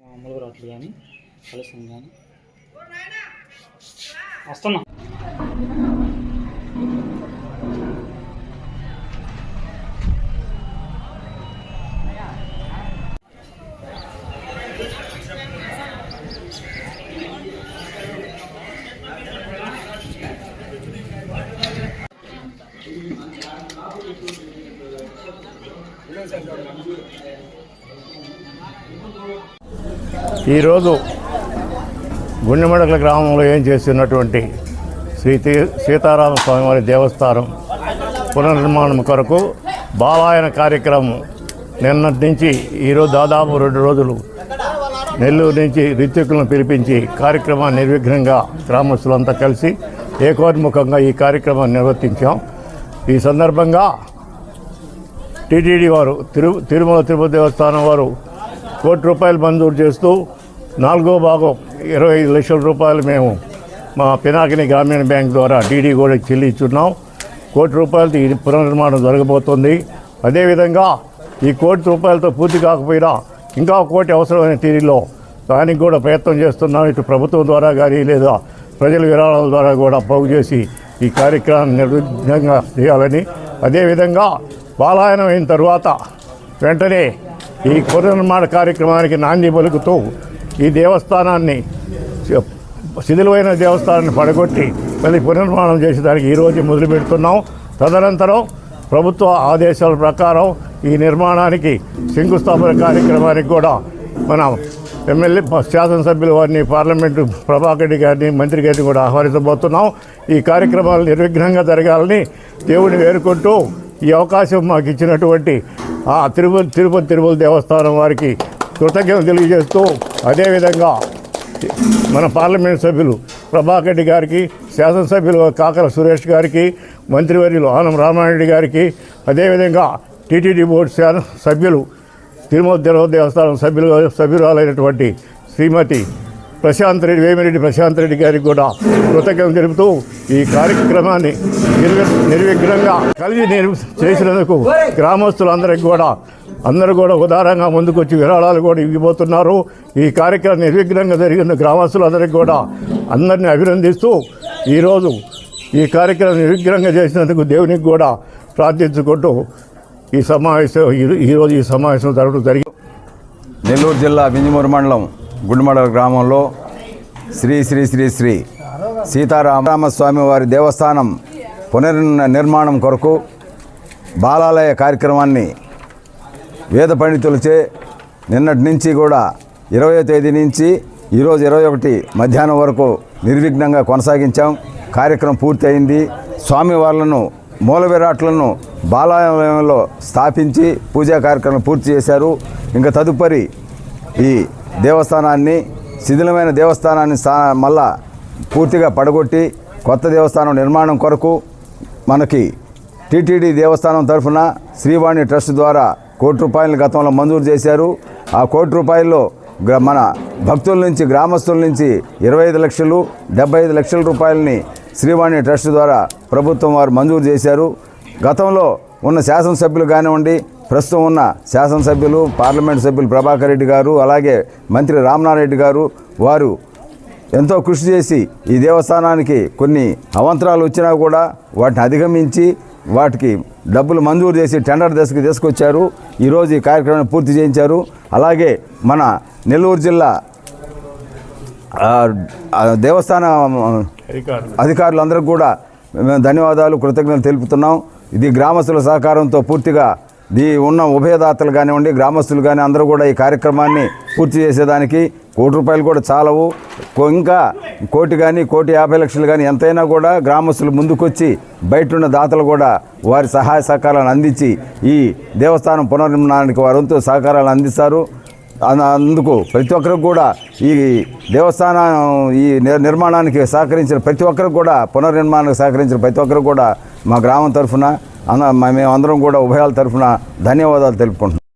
మామూలుగా రావట్లేదు కానీ కలుస్తుంది కానీ వస్తున్నా. ఈరోజు గుండెమడకల గ్రామంలో ఏం చేస్తున్నటువంటి శ్రీ సీతారామ స్వామివారి దేవస్థానం పునర్నిర్మాణం కొరకు బాలాయన కార్యక్రమం నిన్నటి నుంచి ఈరోజు దాదాపు 2 రోజులు నెల్లూరు నుంచి ఋత్వికులను పిలిపించి కార్యక్రమాన్ని నిర్విఘ్నంగా గ్రామస్తులంతా కలిసి ఏకోన్ముఖంగా ఈ కార్యక్రమాన్ని నిర్వర్తించాం. ఈ సందర్భంగా టీటీడీ వారు తిరుమల తిరుపతి దేవస్థానం వారు ₹1 కోటి మంజూరు చేస్తూ 4వ భాగం 25 లక్షల రూపాయలు మేము మా పినాకిని గ్రామీణ బ్యాంక్ ద్వారా డీడీ కూడా చెల్లించున్నాం. ₹1 కోటి ఈ పునర్నిర్మాణం జరగబోతుంది. అదేవిధంగా ఈ ₹1 కోటితో పూర్తి కాకపోయినా ఇంకా ₹1 కోటి అవసరమైన తీరులో దానికి కూడా ప్రయత్నం చేస్తున్నాం. ఇటు ప్రభుత్వం ద్వారా కానీ లేదా ప్రజల విరాళాల ద్వారా కూడా పోగు చేసి ఈ కార్యక్రమాన్ని నిర్విఘ్నంగా చేయాలని, అదేవిధంగా బాలాయనం అయిన తర్వాత వెంటనే ఈ పునర్నిర్మాణ కార్యక్రమానికి నాంది పలుకుతూ ఈ దేవస్థానాన్ని శిథిలమైన దేవస్థానాన్ని పడగొట్టి మళ్ళీ పునర్నిర్మాణం చేసేదానికి ఈరోజు మొదలు పెడుతున్నాం. తదనంతరం ప్రభుత్వ ఆదేశాల ప్రకారం ఈ నిర్మాణానికి శంకుస్థాపన కార్యక్రమానికి కూడా మన ఎమ్మెల్యే శాసనసభ్యుల వారిని, పార్లమెంటు ప్రభాకర్ రెడ్డి గారిని, మంత్రి గారిని కూడా ఆహ్వానించబోతున్నాం. ఈ కార్యక్రమాలు నిర్విఘ్నంగా జరగాలని దేవుడిని వేడుకుంటూ ఈ అవకాశం మాకు ఇచ్చినటువంటి ఆ తిరుపతి దేవస్థానం వారికి కృతజ్ఞతలు తెలియజేస్తూ, అదేవిధంగా మన పార్లమెంట్ సభ్యులు ప్రభాకర్ రెడ్డి గారికి, శాసనసభ్యులు కాకర సురేష్ గారికి, మంత్రివర్యులు ఆనం రామారెడ్డి గారికి, అదేవిధంగా టీటీడీ బోర్డు సభ్యులు తిరుమల దేవస్థానం సభ్యురాలైనటువంటి శ్రీమతి వేమిరెడ్డి ప్రశాంత్ రెడ్డి గారికి కూడా కృతజ్ఞతలు తెలుపుతూ ఈ కార్యక్రమాన్ని నిర్విఘ్నంగా కలిసి చేసినందుకు గ్రామస్తులందరికీ కూడా అందరూ కూడా ఉదారంగా ముందుకొచ్చి విరాళాలు కూడా ఇవ్వబోతున్నారు. ఈ కార్యక్రమం నిర్విఘ్నంగా జరిగిన గ్రామస్తులందరికీ కూడా అందరినీ అభినందిస్తూ ఈరోజు ఈ కార్యక్రమం నిర్విఘ్నంగా చేసినందుకు దేవునికి కూడా ప్రార్థించుకుంటూ ఈరోజు ఈ సమావేశం జరగడం జరిగింది. నెల్లూరు జిల్లా వింజమూరు మండలం గుండెమడకల గ్రామంలో శ్రీ శ్రీ శ్రీ శ్రీ సీతారామస్వామి వారి దేవస్థానం పునర్నిర్మాణం కొరకు బాలాలయ కార్యక్రమాన్ని వేద పండితులచే నిన్నటి నుంచి కూడా 20వ తేదీ నుంచి ఈరోజు 21 మధ్యాహ్నం వరకు నిర్విఘ్నంగా కొనసాగించాం. కార్యక్రమం పూర్తి అయింది. స్వామివార్లను మూల విరాట్లను బాలాలయంలో స్థాపించి పూజా కార్యక్రమం పూర్తి చేశారు. ఇంకా తదుపరి ఈ దేవస్థానాన్ని శిథిలమైన దేవస్థానాన్ని మళ్ళా పూర్తిగా పడగొట్టి కొత్త దేవస్థానం నిర్మాణం కొరకు మనకి టీటీడీ దేవస్థానం తరఫున శ్రీవాణి ట్రస్ట్ ద్వారా ₹1 కోటి గతంలో మంజూరు చేశారు. ఆ ₹1 కోటిలో మన భక్తుల నుంచి, గ్రామస్తుల నుంచి 25 లక్షలు 75 లక్షల రూపాయలని శ్రీవాణి ట్రస్ట్ ద్వారా ప్రభుత్వం వారు మంజూరు చేశారు. గతంలో ఉన్న శాసనసభ్యులు కానివ్వండి, ప్రస్తుతం ఉన్న శాసనసభ్యులు, పార్లమెంట్ సభ్యులు ప్రభాకర్ రెడ్డి గారు, అలాగే మంత్రి రామనారెడ్డి గారు వారు ఎంతో కృషి చేసి ఈ దేవస్థానానికి కొన్ని అవాంతరాలు వచ్చినా కూడా వాటిని అధిగమించి వాటికి డబ్బులు మంజూరు చేసి టెండర్ దశకు తీసుకొచ్చారు. ఈరోజు ఈ కార్యక్రమాన్ని పూర్తి చేయించారు. అలాగే మన నెల్లూరు జిల్లా దేవస్థాన అధికారులందరికీ కూడా మేము ధన్యవాదాలు, కృతజ్ఞతలు తెలుపుతున్నాం. ఇది గ్రామస్తుల సహకారంతో పూర్తిగా ఉన్న ఉభయదాతలు కానివ్వండి, గ్రామస్తులు కానీ అందరూ కూడా ఈ కార్యక్రమాన్ని పూర్తి చేసేదానికి ₹1 కూడా చాలవు. ఇంకా 1 కోటి కానీ 1,50,00,000 కానీ ఎంతైనా కూడా గ్రామస్తులు ముందుకొచ్చి బయట ఉన్న దాతలు కూడా వారి సహాయ సహకారాలను అందించి ఈ దేవస్థానం పునర్నిర్మాణానికి వారంతో సహకారాలు అందిస్తారు. అందుకు ప్రతి ఒక్కరికి కూడా ఈ దేవస్థానం ఈ నిర్మాణానికి సహకరించిన ప్రతి ఒక్కరికి కూడా, పునర్నిర్మాణానికి సహకరించిన ప్రతి ఒక్కరికి కూడా మా గ్రామం తరఫున మేమందరం కూడా ఉభయాల తరఫున ధన్యవాదాలు తెలుపుకుంటున్నాం.